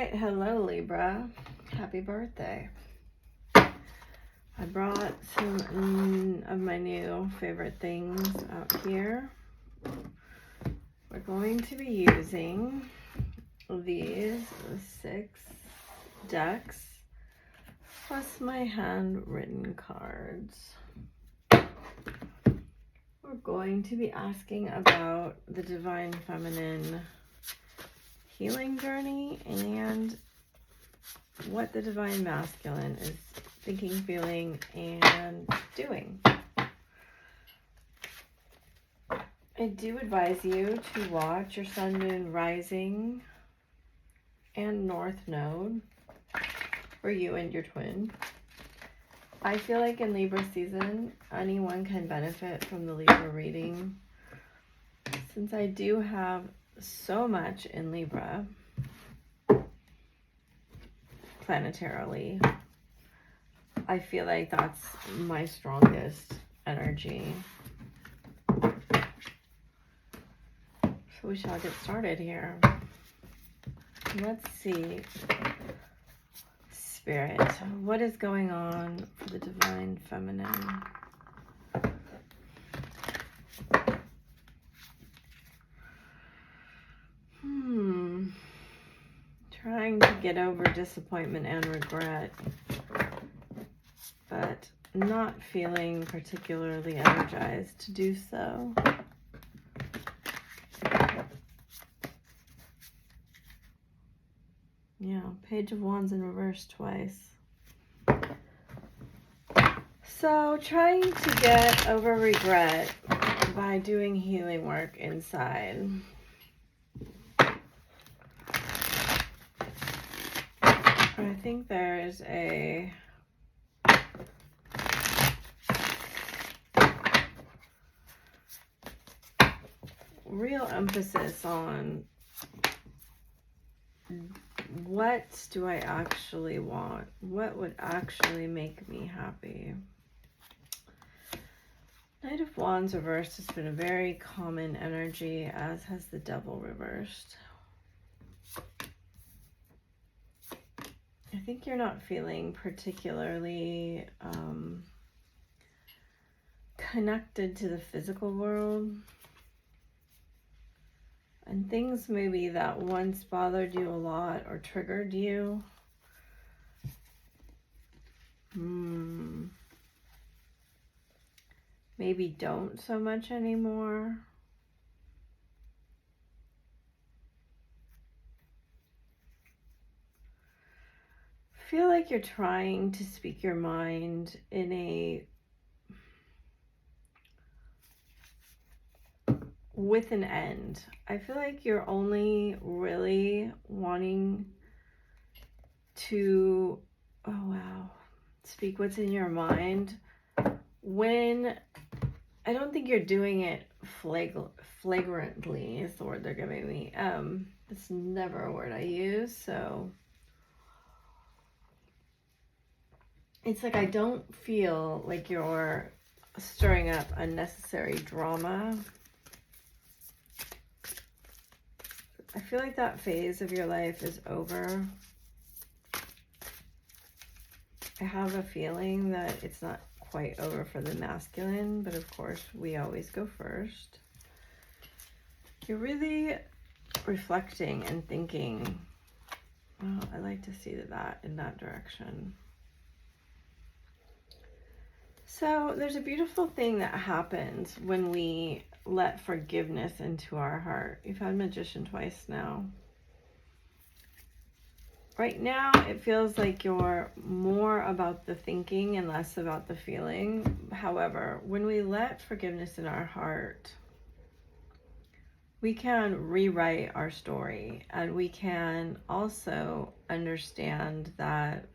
right, hello Libra. Happy birthday. I brought some of my new favorite things out here. We're going to be using these 6 decks plus my handwritten cards. We're going to be asking about the Divine Feminine healing journey and what the Divine Masculine is thinking, feeling, and doing. I do advise you to watch your Sun, Moon, Rising, and North Node for you and your twin. I feel like in Libra season, anyone can benefit from the Libra reading. Since I do have so much in Libra, planetarily, I feel like that's my strongest energy. So we shall get started here. Let's see, Spirit, what is going on for the Divine Feminine? Trying to get over disappointment and regret, but not feeling particularly energized to do so. Yeah, Page of Wands in reverse twice. So trying to get over regret by doing healing work inside. I think there is a real emphasis on what do I actually want? What would actually make me happy? Knight of Wands reversed has been a very common energy, as has the Devil reversed. I think you're not feeling particularly connected to the physical world. And things maybe that once bothered you a lot or triggered you, maybe don't so much anymore. Feel like you're trying to speak your mind in a with an end. I feel like you're only really wanting to, speak what's in your mind when I don't think you're doing it flagrantly is the word they're giving me. It's never a word I use, so it's like I don't feel like you're stirring up unnecessary drama. I feel like that phase of your life is over. I have a feeling that it's not quite over for the masculine, but of course we always go first. You're really reflecting and thinking. Well, I like to see that in that direction. So there's a beautiful thing that happens when we let forgiveness into our heart. You've had Magician twice now. Right now, it feels like you're more about the thinking and less about the feeling. However, when we let forgiveness in our heart, we can rewrite our story, and we can also understand that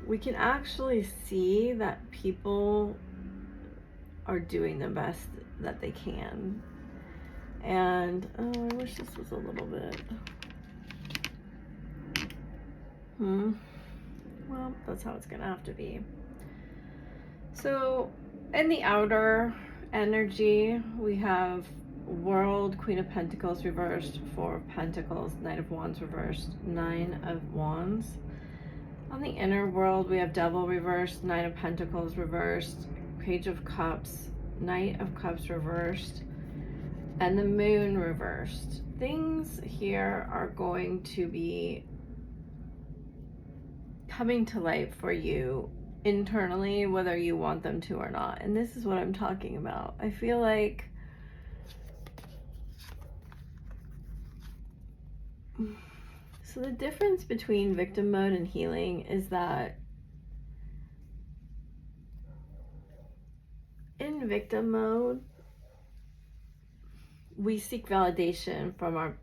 we can actually see that people are doing the best that they can. And I wish this was a little bit well, that's how it's gonna have to be. So In the outer energy, we have World, Queen of Pentacles reversed, Four of Pentacles, Knight of Wands reversed, Nine of Wands. On the inner world, we have Devil reversed, Knight of Pentacles reversed, Page of Cups, Knight of Cups reversed, and the Moon reversed. Things here are going to be coming to light for you internally, whether you want them to or not. And this is what I'm talking about. I feel like so the difference between victim mode and healing is that in victim mode, we seek validation from our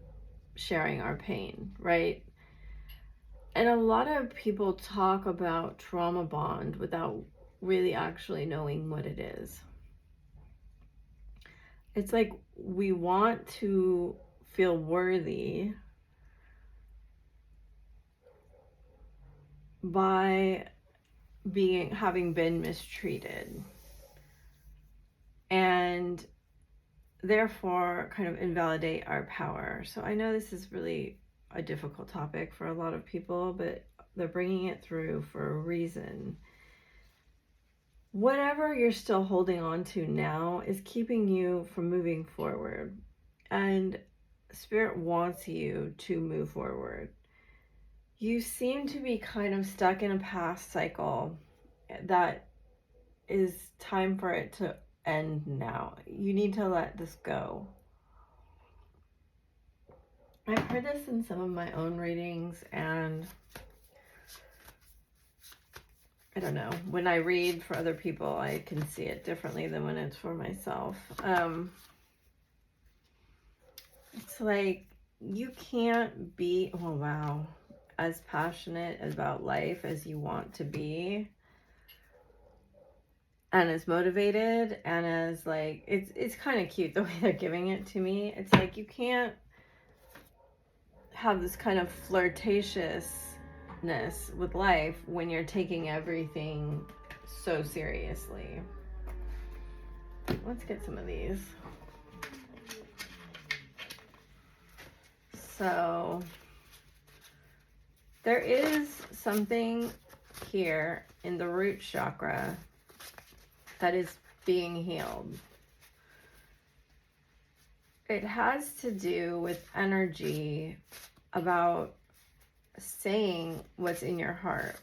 sharing our pain, right? And a lot of people talk about trauma bond without really actually knowing what it is. It's like we want to feel worthy by having been mistreated, and therefore kind of invalidate our power. So I know this is really a difficult topic for a lot of people, but they're bringing it through for a reason. Whatever you're still holding on to now is keeping you from moving forward, and Spirit wants you to move forward. You seem to be kind of stuck in a past cycle that is time for it to end now. You need to let this go. I've heard this in some of my own readings, and I don't know, when I read for other people, I can see it differently than when it's for myself. It's like you can't be, oh wow, as passionate about life as you want to be, and as motivated, and as like, it's kind of cute the way they're giving it to me. It's like you can't have this kind of flirtatiousness with life when you're taking everything so seriously. Let's get some of these. So there is something here in the root chakra that is being healed. It has to do with energy about saying what's in your heart.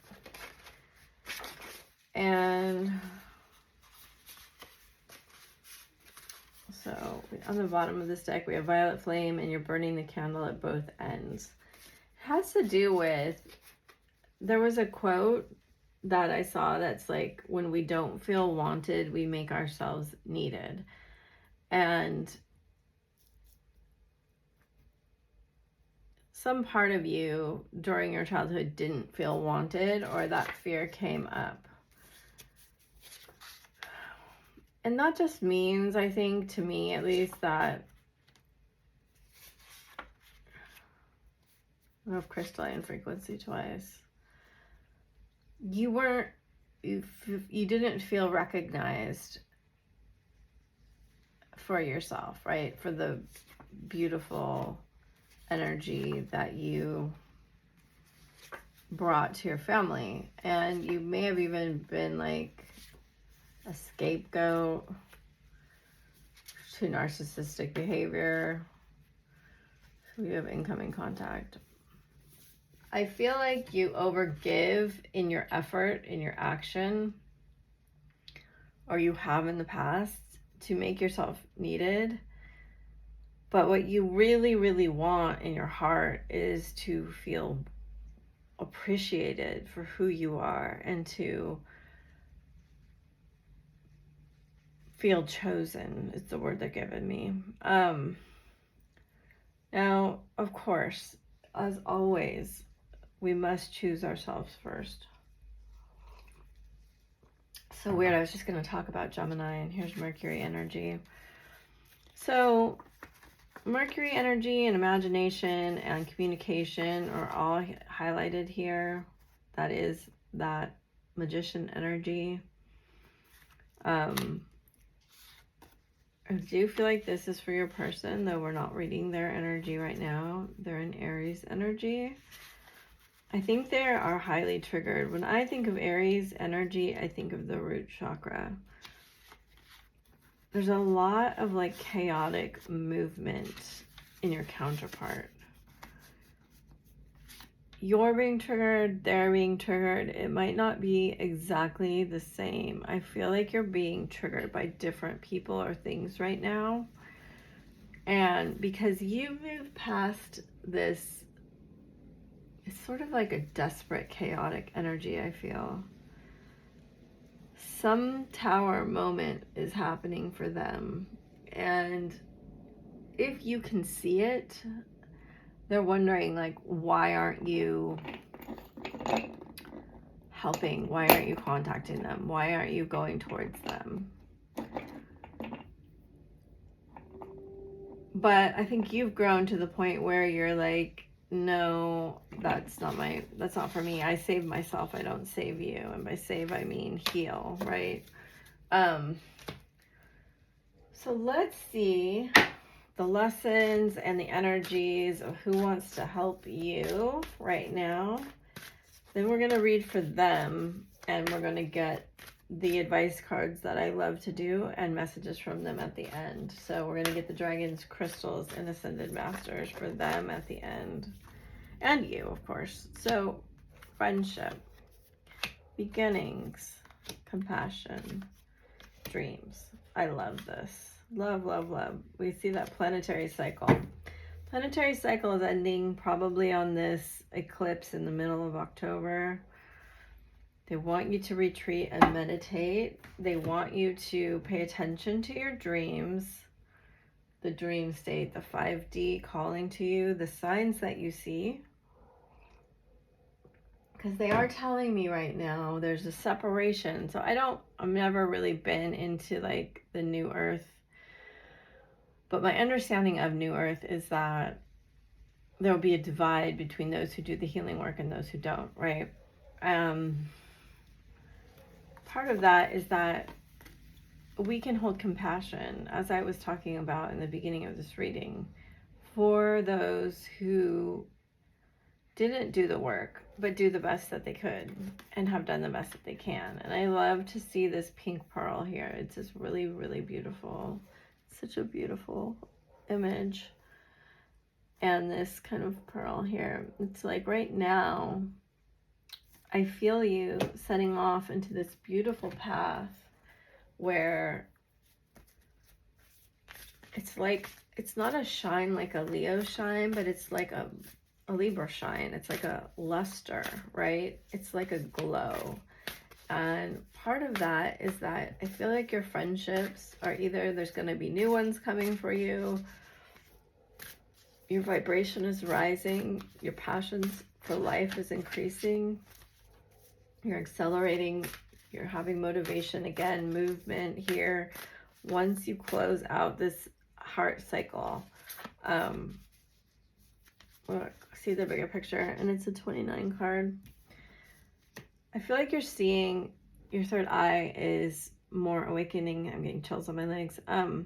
And so on the bottom of this deck, we have Violet Flame, and you're burning the candle at both ends. It has to do with, there was a quote that I saw that's like, when we don't feel wanted, we make ourselves needed. And some part of you during your childhood didn't feel wanted, or that fear came up. And that just means, I think, to me at least, that I have crystalline frequency twice. You didn't feel recognized for yourself, right? For the beautiful energy that you brought to your family. And you may have even been like a scapegoat to narcissistic behavior. We have incoming contact. I feel like you overgive in your effort, in your action, or you have in the past, to make yourself needed. But what you really, really want in your heart is to feel appreciated for who you are, and to feel chosen is the word they're giving me. Now, of course, as always, we must choose ourselves first. So weird, I was just going to talk about Gemini, and here's Mercury energy. So Mercury energy and imagination and communication are all highlighted here. That is that magician energy. I do feel like this is for your person, though we're not reading their energy right now. They're in Aries energy. I think they are highly triggered. When I think of Aries energy, I think of the root chakra. There's a lot of like chaotic movement in your counterpart. You're being triggered, they're being triggered. It might not be exactly the same. I feel like you're being triggered by different people or things right now. And because you moved past this, it's sort of like a desperate, chaotic energy, I feel. Some tower moment is happening for them. And if you can see it, they're wondering, like, why aren't you helping? Why aren't you contacting them? Why aren't you going towards them? But I think you've grown to the point where you're like, no, that's not for me. I save myself, I don't save you. And by save, I mean heal, right? So let's see the lessons and the energies of who wants to help you right now. Then we're going to read for them, and we're going to get the advice cards that I love to do and messages from them at the end. So we're going to get the dragons, crystals, and ascended masters for them at the end. And you, of course. So friendship, beginnings, compassion, dreams. I love this. Love, love, love. We see that planetary cycle. Planetary cycle is ending probably on this eclipse in the middle of October. They want you to retreat and meditate. They want you to pay attention to your dreams, the dream state, the 5D calling to you, the signs that you see. Because they are telling me right now there's a separation. So I've never really been into like the new earth. But my understanding of new earth is that there will be a divide between those who do the healing work and those who don't, right? Part of that is that we can hold compassion, as I was talking about in the beginning of this reading, for those who didn't do the work, but do the best that they could and have done the best that they can. And I love to see this pink pearl here. It's just really, really beautiful. Such a beautiful image. And this kind of pearl here. It's like right now, I feel you setting off into this beautiful path where it's like, it's not a shine like a Leo shine, but it's like a Libra shine. It's like a luster, right? It's like a glow. And part of that is that I feel like your friendships are either there's going to be new ones coming for you, your vibration is rising, your passions for life is increasing, you're accelerating, you're having motivation again, movement here. Once you close out this heart cycle, look, see the bigger picture, and it's a 29 card. I feel like you're seeing your third eye is more awakening. I'm getting chills on my legs. And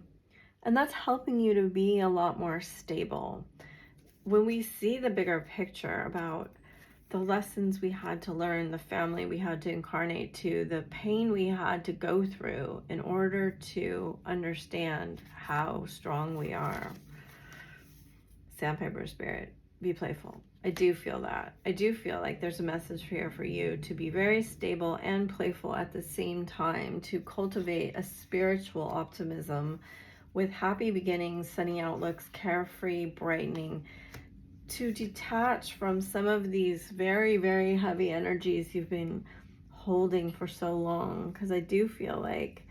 that's helping you to be a lot more stable. When we see the bigger picture about the lessons we had to learn, the family we had to incarnate to, the pain we had to go through in order to understand how strong we are. Sandpiper spirit, be playful. I do feel that. I do feel like there's a message here for you to be very stable and playful at the same time, to cultivate a spiritual optimism with happy beginnings, sunny outlooks, carefree, brightening, to detach from some of these very, very heavy energies you've been holding for so long, because I do feel like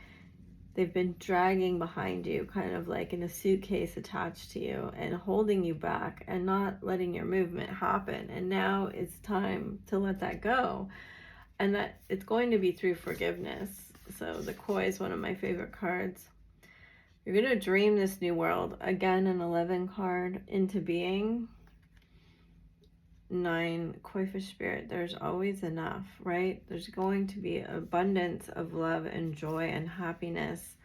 they've been dragging behind you, kind of like in a suitcase attached to you and holding you back and not letting your movement happen. And now it's time to let that go. And that it's going to be through forgiveness. So the Koi is one of my favorite cards. You're going to dream this new world. Again, an 11 card into being. 9, koi fish spirit, there's always enough, right? There's going to be abundance of love and joy and happiness.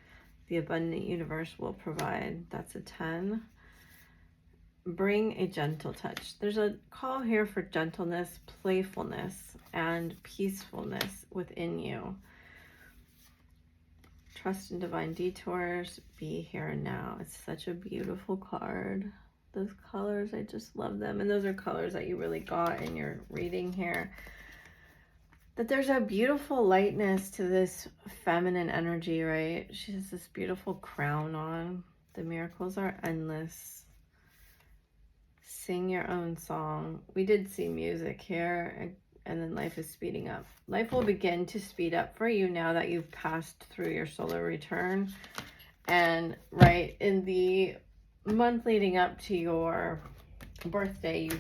The abundant universe will provide. That's a 10. Bring a gentle touch. There's a call here for gentleness, playfulness, and peacefulness within you. Trust in divine detours. Be here and now. It's such a beautiful card. Those colors, I just love them. And those are colors that you really got in your reading here. That there's a beautiful lightness to this feminine energy, right? She has this beautiful crown on. The miracles are endless. Sing your own song. We did see music here, and then life is speeding up. Life will begin to speed up for you now that you've passed through your solar return. And right in the month leading up to your birthday,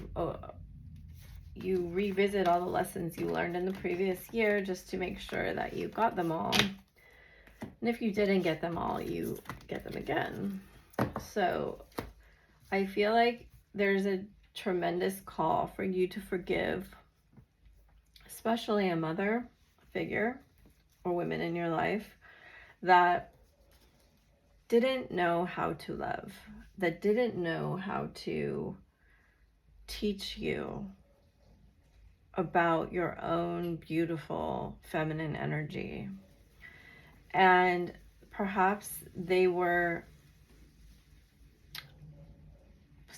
you revisit all the lessons you learned in the previous year just to make sure that you got them all. And if you didn't get them all, you get them again. So I feel like there's a tremendous call for you to forgive, especially a mother figure or women in your life that didn't know how to love, that didn't know how to teach you about your own beautiful feminine energy. And perhaps they were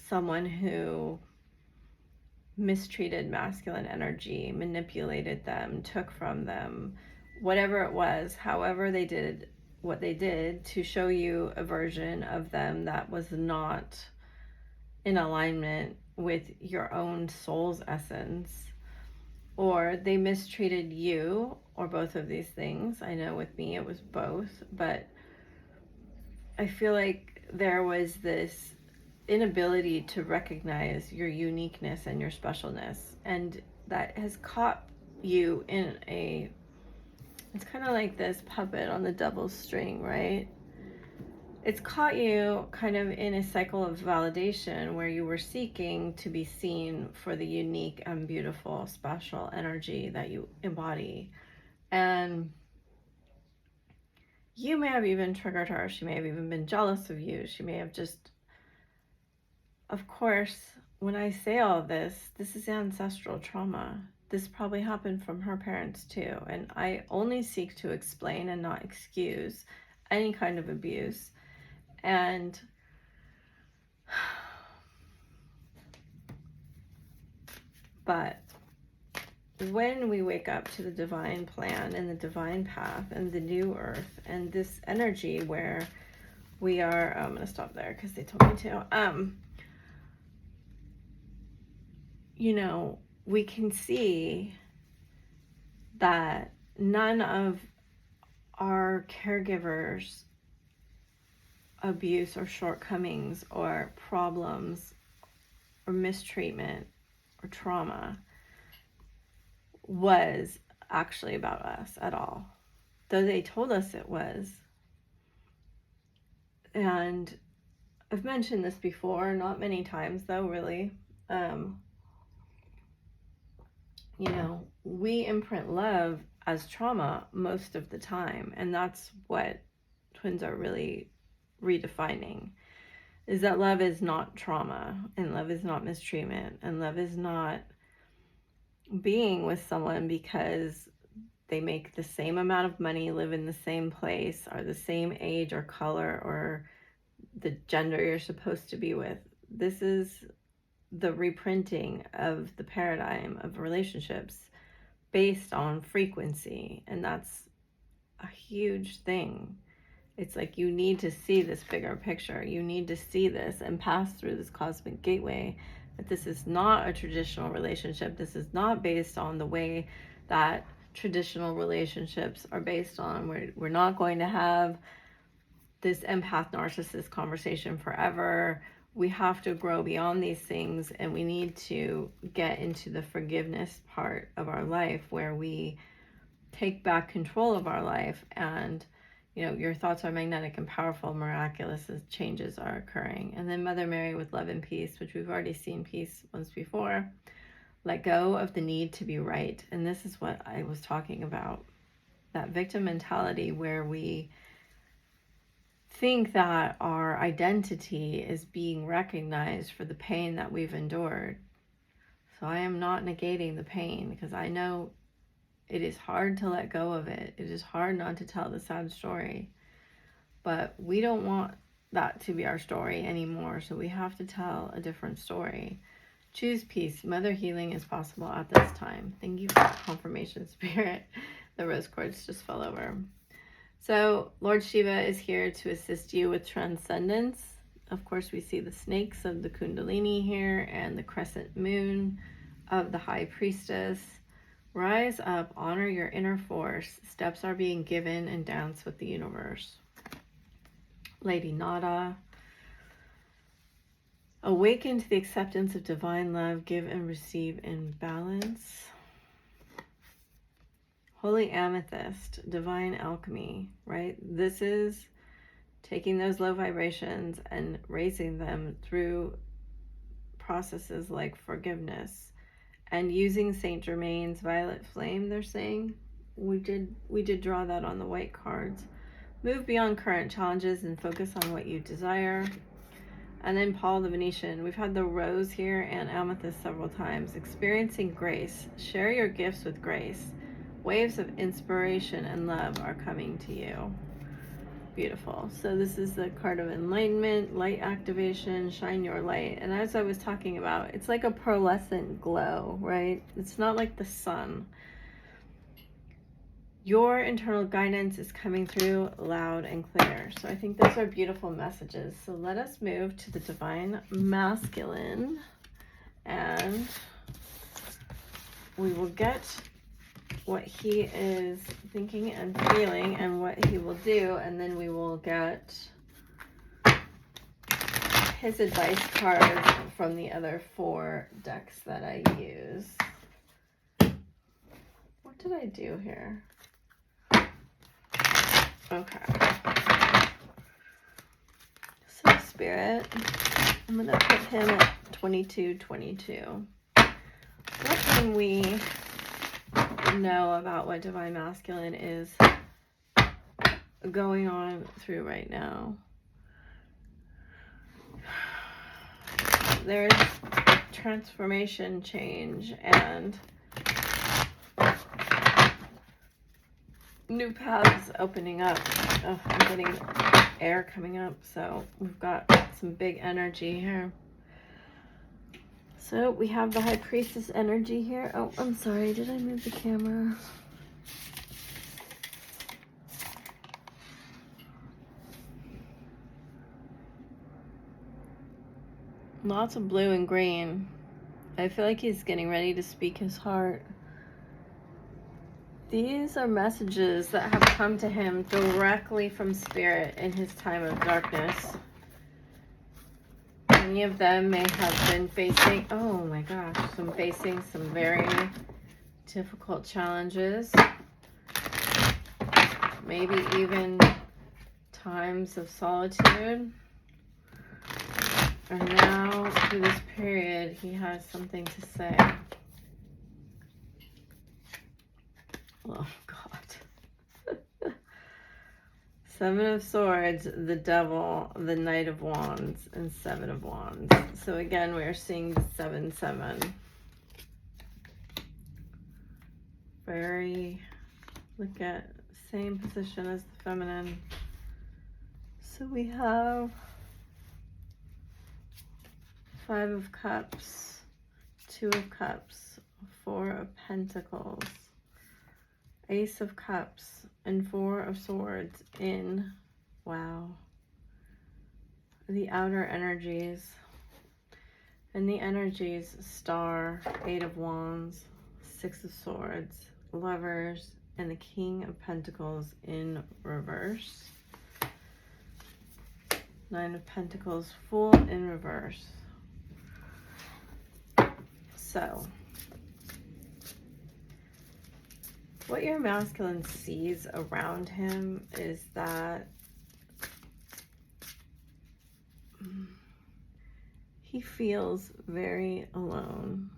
someone who mistreated masculine energy, manipulated them, took from them, whatever it was, however they did what they did to show you a version of them that was not in alignment with your own soul's essence. Or they mistreated you, or both of these things. I know with me it was both, but I feel like there was this inability to recognize your uniqueness and your specialness, and that has caught you in a, it's kind of like this puppet on the devil's string, right? It's caught you kind of in a cycle of validation where you were seeking to be seen for the unique and beautiful special energy that you embody. And you may have even triggered her. She may have even been jealous of you. She may have just, of course, when I say all this, this is ancestral trauma. This probably happened from her parents too. And I only seek to explain and not excuse any kind of abuse. And but when we wake up to the divine plan and the divine path and the new earth and this energy where we are, I'm going to stop there because they told me to, you know, we can see that none of our caregivers' abuse or shortcomings or problems or mistreatment or trauma was actually about us at all, though they told us it was. And I've mentioned this before, not many times though, really. You know, we imprint love as trauma most of the time, and that's what twins are really redefining, is that love is not trauma, and love is not mistreatment, and love is not being with someone because they make the same amount of money, live in the same place, are the same age or color or the gender you're supposed to be with. This is the reprinting of the paradigm of relationships based on frequency, and that's a huge thing. It's like you need to see this bigger picture. You need to see this and pass through this cosmic gateway, that this is not a traditional relationship. This is not based on the way that traditional relationships are based on. We're not going to have this empath narcissist conversation forever. We have to grow beyond these things, and we need to get into the forgiveness part of our life where we take back control of our life. And you know, your thoughts are magnetic and powerful, miraculous changes are occurring. And then Mother Mary with love and peace, which we've already seen peace once before. Let go of the need to be right. And this is what I was talking about. That victim mentality where we think that our identity is being recognized for the pain that we've endured. So I am not negating the pain, because I know it is hard to let go of it. It is hard not to tell the sad story. But we don't want that to be our story anymore. So we have to tell a different story. Choose peace. Mother healing is possible at this time. Thank you for confirmation, Spirit. The rose quartz just fell over. So Lord Shiva is here to assist you with transcendence. Of course, we see the snakes of the Kundalini here and the crescent moon of the High Priestess. Rise up, honor your inner force. Steps are being given, and dance with the universe. Lady Nada. Awaken to the acceptance of divine love. Give and receive in balance. Holy Amethyst, divine alchemy, right? This is taking those low vibrations and raising them through processes like forgiveness, and using Saint Germain's violet flame. They're saying we did draw that on the white cards. Move beyond current challenges and focus on what you desire. And then Paul the Venetian. We've had the rose here and amethyst several times. Experiencing grace. Share your gifts with grace. Waves of inspiration and love are coming to you. Beautiful. So this is the card of enlightenment, light activation, shine your light. And as I was talking about, it's like a pearlescent glow, right? It's not like the sun. Your internal guidance is coming through loud and clear. So I think those are beautiful messages. So let us move to the divine masculine, and we will get what he is thinking and feeling and what he will do, and then we will get his advice cards from the other 4 decks that I use. What did I do here? Okay. So Spirit, I'm going to put him at 2222. What can we know about what divine masculine is going on through right now? There's transformation, change, and new paths opening up. Oh, I'm getting air coming up, so we've got some big energy here. So we have the High Priestess energy here. Oh, I'm sorry. Did I move the camera? Lots of blue and green. I feel like he's getting ready to speak his heart. These are messages that have come to him directly from Spirit in his time of darkness. Many of them may have been facing, oh my gosh, facing some very difficult challenges. Maybe even times of solitude. And now, through this period, he has something to say. Oh, God. 7 of Swords, the Devil, the Knight of Wands, and 7 of Wands. So again, we are seeing the 7-7. Look at same position as the feminine. So we have 5 of Cups, 2 of Cups, 4 of Pentacles, Ace of Cups, and 4 of Swords in, wow, the outer energies. And the energies, Star, 8 of Wands, 6 of Swords, Lovers, and the King of Pentacles in reverse. 9 of Pentacles, Fool in reverse. So, what your masculine sees around him is that he feels very alone.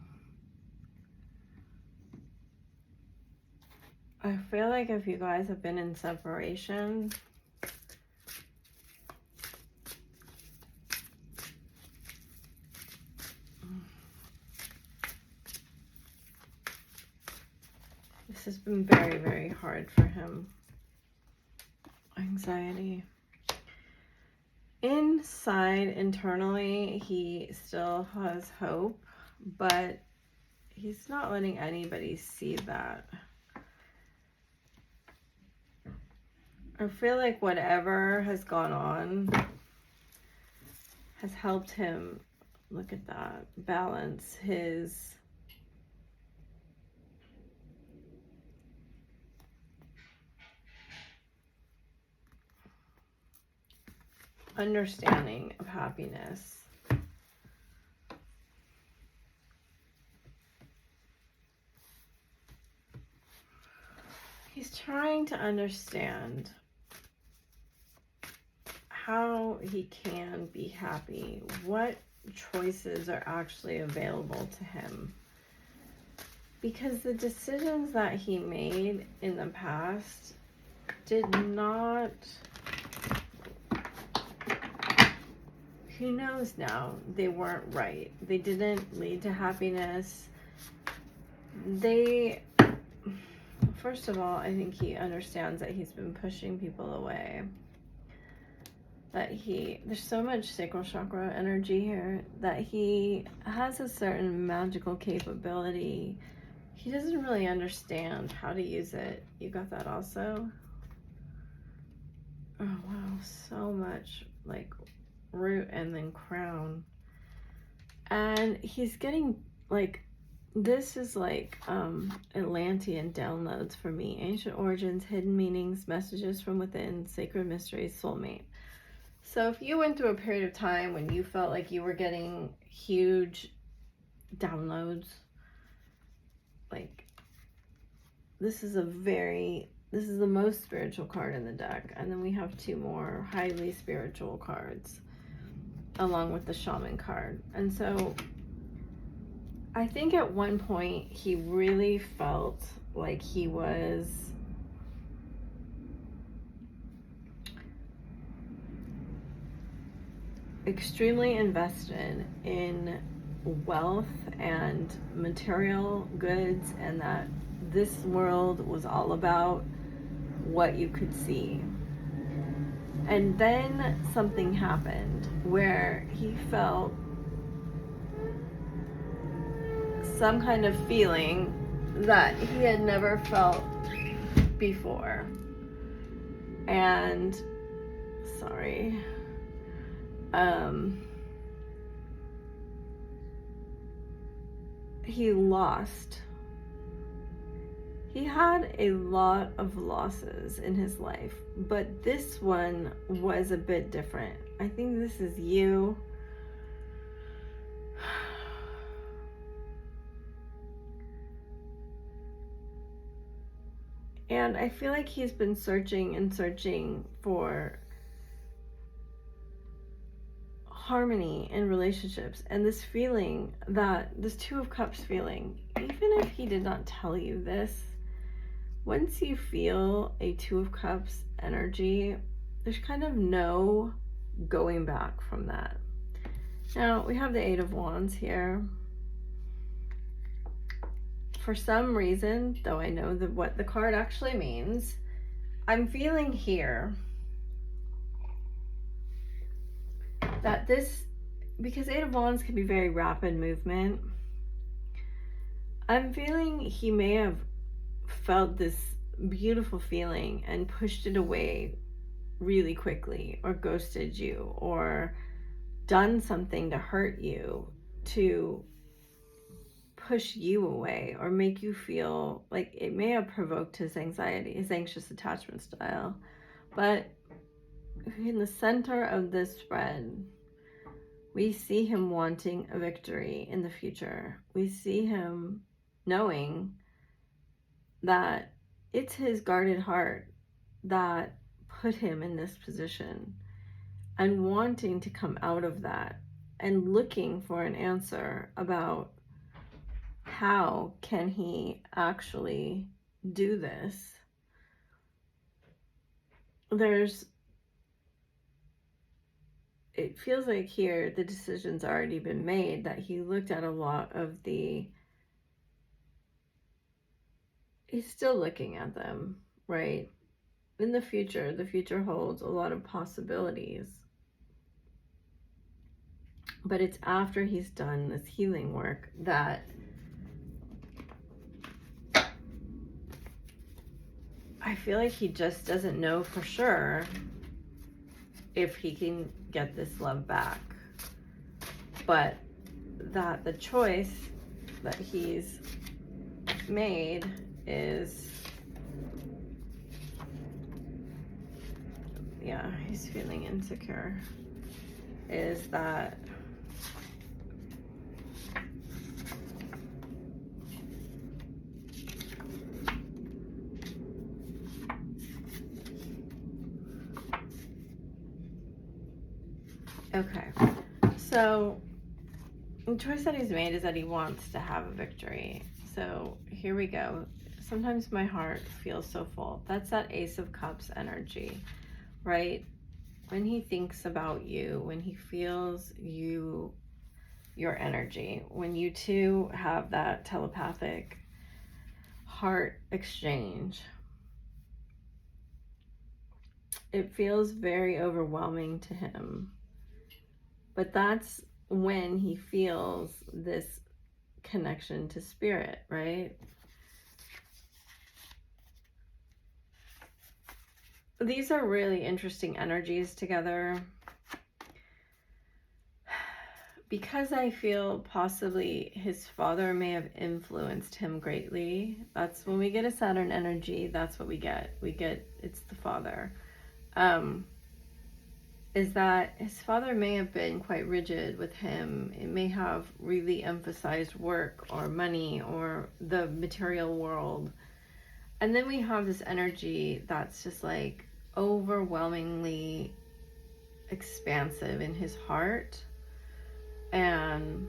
I feel like if you guys have been in separation, this has been very, very hard for him. Anxiety. Inside, internally, he still has hope, but he's not letting anybody see that. I feel like whatever has gone on has helped him, look at that, balance his understanding of happiness. He's trying to understand how he can be happy, what choices are actually available to him. Because the decisions that he made in the past did not, he knows now they weren't right. They didn't lead to happiness. First of all, I think he understands that he's been pushing people away. That there's so much sacral chakra energy here, that he has a certain magical capability. He doesn't really understand how to use it. You got that also? Oh wow, so much like root and then crown. And he's getting like, this is like Atlantean downloads for me. Ancient origins, hidden meanings, messages from within, sacred mysteries, soulmate. So if you went through a period of time when you felt like you were getting huge downloads, like this is the most spiritual card in the deck. And then we have two more highly spiritual cards along with the shaman card. And so I think at one point he really felt like he was extremely invested in wealth and material goods, and that this world was all about what you could see. And then something happened where he felt some kind of feeling that he had never felt before. And sorry, he lost. He had a lot of losses in his life, but this one was a bit different. I think this is you. And I feel like he's been searching and searching for harmony in relationships, and this feeling, that this Two of Cups feeling, even if he did not tell you this, once you feel a Two of Cups energy, there's kind of no going back from that. Now we have the Eight of Wands here. For some reason, though I know what the card actually means, I'm feeling here that this, because Eight of Wands can be very rapid movement, I'm feeling he may have felt this beautiful feeling and pushed it away really quickly, or ghosted you, or done something to hurt you, to push you away, or make you feel like it may have provoked his anxiety, his anxious attachment style. But in the center of this spread, we see him wanting a victory in the future. We see him knowing that it's his guarded heart that put him in this position, and wanting to come out of that, and looking for an answer about how can he actually do this, it feels like here the decision's already been made, that he looked at a lot of he's still looking at them, right? In the future holds a lot of possibilities. But it's after he's done this healing work that I feel like he just doesn't know for sure if he can get this love back. But that the choice that he's made is, yeah, he's feeling insecure, is that okay. So the choice that he's made is that he wants to have a victory. So here we go. Sometimes my heart feels so full. That's that Ace of Cups energy, right? When he thinks about you, when he feels your energy, when you two have that telepathic heart exchange, it feels very overwhelming to him. But that's when he feels this connection to spirit, right? These are really interesting energies together, because I feel possibly his father may have influenced him greatly. That's when we get a Saturn energy, that's what we get. It's the father. Is that his father may have been quite rigid with him. It may have really emphasized work or money or the material world. And then we have this energy that's just like overwhelmingly expansive in his heart. And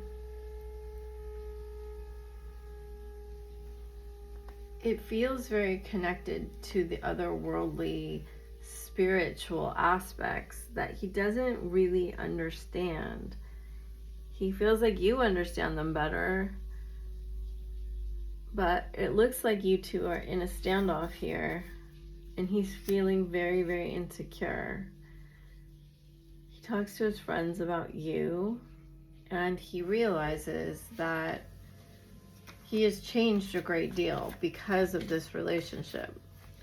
it feels very connected to the otherworldly spiritual aspects that he doesn't really understand. He feels like you understand them better, but it looks like you two are in a standoff here, and he's feeling very, very insecure. He talks to his friends about you, and he realizes that he has changed a great deal because of this relationship.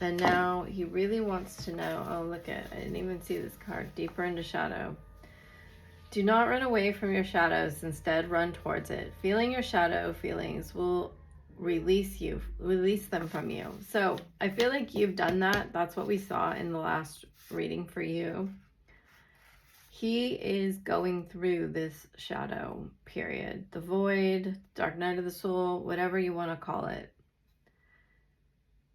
And now he really wants to know, oh, look at, I didn't even see this card, deeper into shadow. Do not run away from your shadows, instead run towards it. Feeling your shadow feelings will release them from you. So I feel like you've done that. That's what we saw in the last reading for you. He is going through this shadow period, the void, dark night of the soul, whatever you want to call it.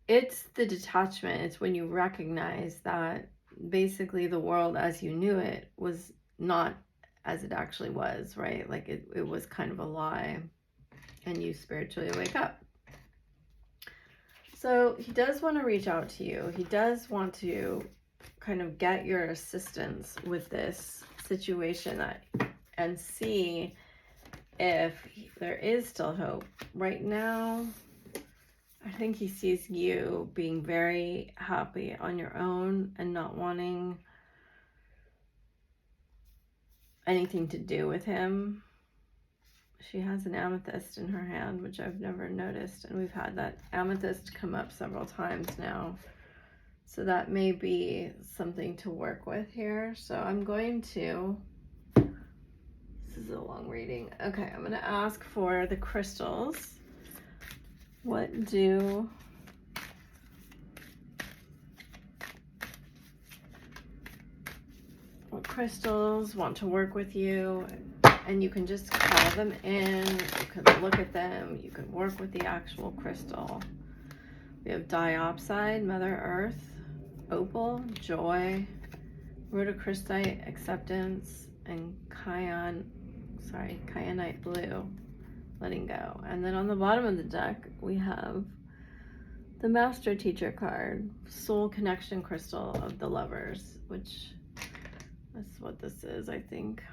It's the detachment. It's when you recognize that basically the world as you knew it was not as it actually was, right? Like it was kind of a lie, and you spiritually wake up. So he does want to reach out to you. He does want to kind of get your assistance with this situation and see if there is still hope. Right now, I think he sees you being very happy on your own and not wanting anything to do with him. She has an amethyst in her hand, which I've never noticed, and we've had that amethyst come up several times now. So that may be something to work with here. So I'm going to, this is a long reading. Okay, I'm going to ask for the crystals. What crystals want to work with you? And you can just call them in, you can look at them, you can work with the actual crystal. We have diopside, Mother Earth, opal, joy, rhodochrosite, acceptance, and kyanite blue, letting go. And then on the bottom of the deck, we have The Master Teacher card, Soul Connection Crystal of the Lovers, which is what this is, I think.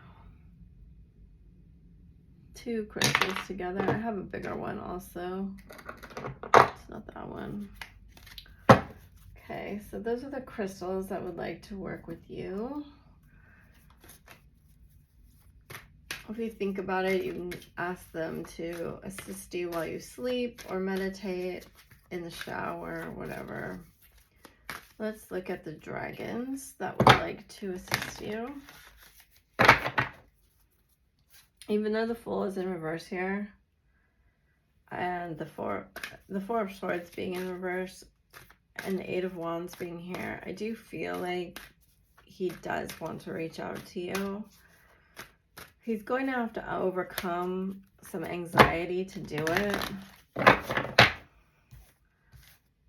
2 crystals together. I have a bigger one also. It's not that one. Okay, so those are the crystals that would like to work with you. If you think about it, you can ask them to assist you while you sleep or meditate in the shower or whatever. Let's look at the dragons that would like to assist you. Even though the Fool is in reverse here, and the Four of Swords being in reverse, and the 8 of Wands being here, I do feel like he does want to reach out to you. He's going to have to overcome some anxiety to do it.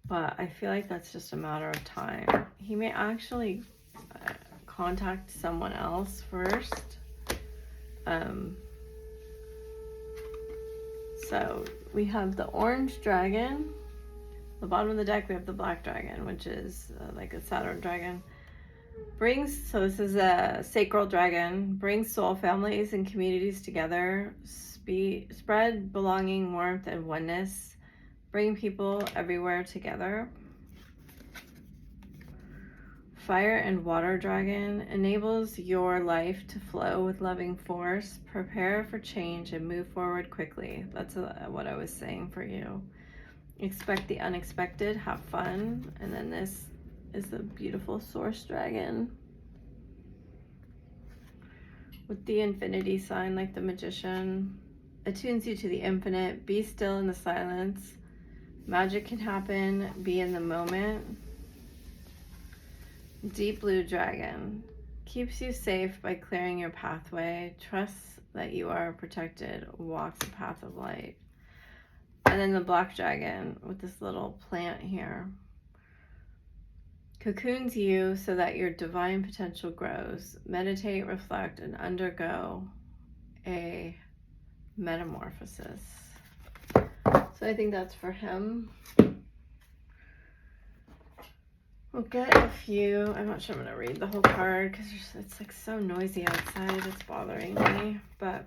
But I feel like that's just a matter of time. He may actually contact someone else first. So we have the orange dragon. The bottom of the deck, we have the black dragon, which is like a Saturn dragon. So this is a sacral dragon, brings soul families and communities together, spread belonging, warmth, and oneness, bring people everywhere together. Fire and water dragon enables your life to flow with loving force, prepare for change, and move forward quickly. That's what I was saying for you. Expect the unexpected, have fun. And then this is the beautiful source dragon with the infinity sign, like the magician. Attunes you to the infinite. Be still in the silence. Magic can happen. Be in the moment. Deep blue dragon keeps you safe by clearing your pathway. Trusts that you are protected. Walks a path of light. And then the black dragon with this little plant here. Cocoons you so that your divine potential grows. Meditate, reflect, and undergo a metamorphosis. So I think that's for him. We'll get a few. I'm not sure I'm going to read the whole card because it's like so noisy outside. It's bothering me. But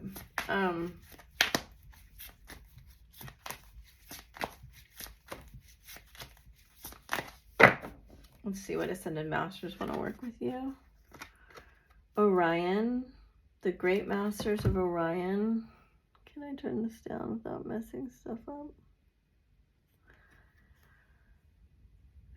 let's see what Ascended Masters want to work with you. Orion, the Great Masters of Orion. Can I turn this down without messing stuff up?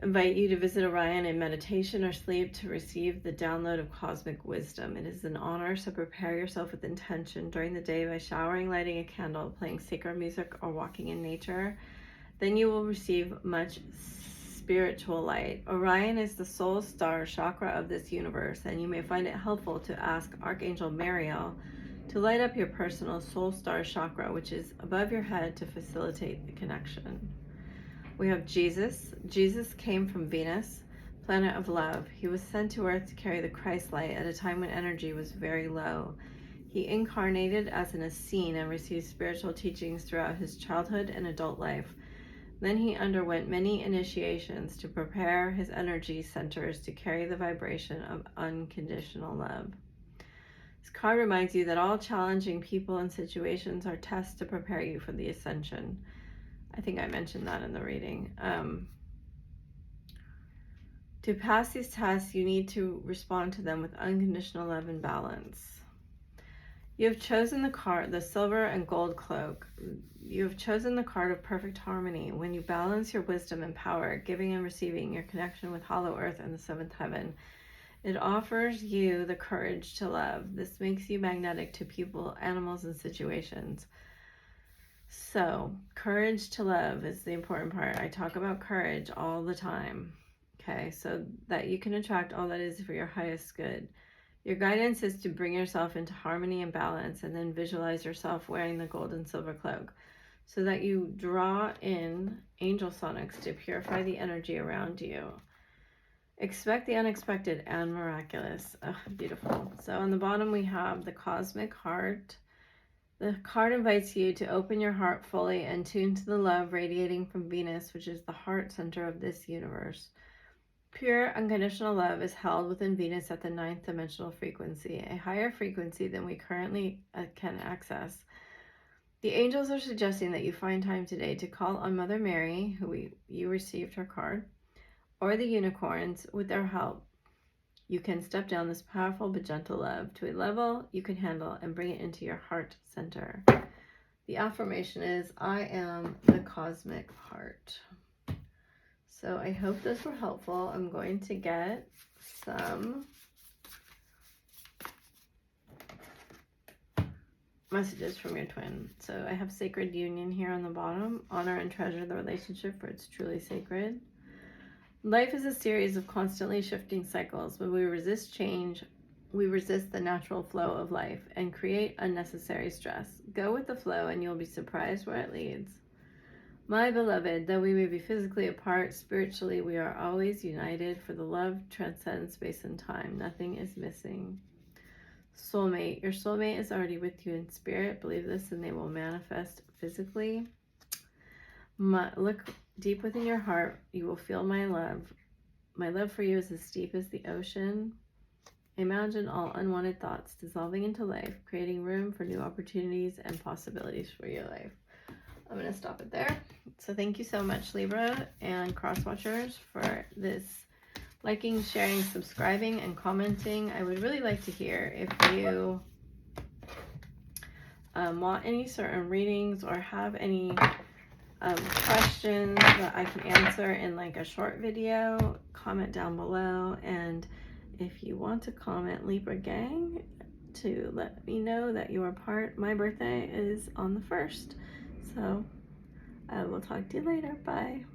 Invite you to visit Orion in meditation or sleep to receive the download of cosmic wisdom. It is an honor, so prepare yourself with intention during the day by showering, lighting a candle, playing sacred music, or walking in nature. Then you will receive much spiritual light. Orion is the soul star chakra of this universe, and you may find it helpful to ask Archangel Mariel to light up your personal soul star chakra, which is above your head, to facilitate the connection. We have Jesus. Jesus came from Venus, planet of love. He was sent to Earth to carry the Christ light at a time when energy was very low. He incarnated as an Essene and received spiritual teachings throughout his childhood and adult life. Then he underwent many initiations to prepare his energy centers to carry the vibration of unconditional love. This card reminds you that all challenging people and situations are tests to prepare you for the ascension. I think I mentioned that in the reading. To pass these tests, you need to respond to them with unconditional love and balance. You have chosen the card, the silver and gold cloak. You have chosen the card of perfect harmony. When you balance your wisdom and power, giving and receiving, your connection with Hollow Earth and the seventh heaven, it offers you the courage to love. This makes you magnetic to people, animals, and situations. So, courage to love is the important part. I talk about courage all the time. Okay, so that you can attract all that is for your highest good. Your guidance is to bring yourself into harmony and balance, and then visualize yourself wearing the gold and silver cloak so that you draw in angel sonics to purify the energy around you. Expect the unexpected and miraculous. Oh, beautiful. So on the bottom we have the cosmic heart, The card invites you to open your heart fully and tune to the love radiating from Venus, which is the heart center of this universe. Pure, unconditional love is held within Venus at the 9th dimensional frequency, a higher frequency than we currently can access. The angels are suggesting that you find time today to call on Mother Mary, you received her card, or the unicorns with their help. You can step down this powerful but gentle love to a level you can handle and bring it into your heart center. The affirmation is, I am the cosmic heart. So I hope those were helpful. I'm going to get some messages from your twin. So I have sacred union here on the bottom. Honor and treasure the relationship, for it's truly sacred. Life is a series of constantly shifting cycles. When we resist change, we resist the natural flow of life and create unnecessary stress. Go with the flow and you'll be surprised where it leads. My beloved, though we may be physically apart, spiritually we are always united, for the love transcends space and time. Nothing is missing. Soulmate. Your soulmate is already with you in spirit. Believe this and they will manifest physically. Look deep within your heart. You will feel my love. My love for you is as deep as the ocean. Imagine all unwanted thoughts dissolving into life, creating room for new opportunities and possibilities for your life. I'm going to stop it there. So thank you so much, Libra and cross watchers, for this liking, sharing, subscribing, and commenting. I would really like to hear if you want any certain readings or have any questions that I can answer in like a short video. Comment down below, and if you want to comment, Libra gang, to let me know that you are part. My birthday is on the 1st, so I will talk to you later. Bye.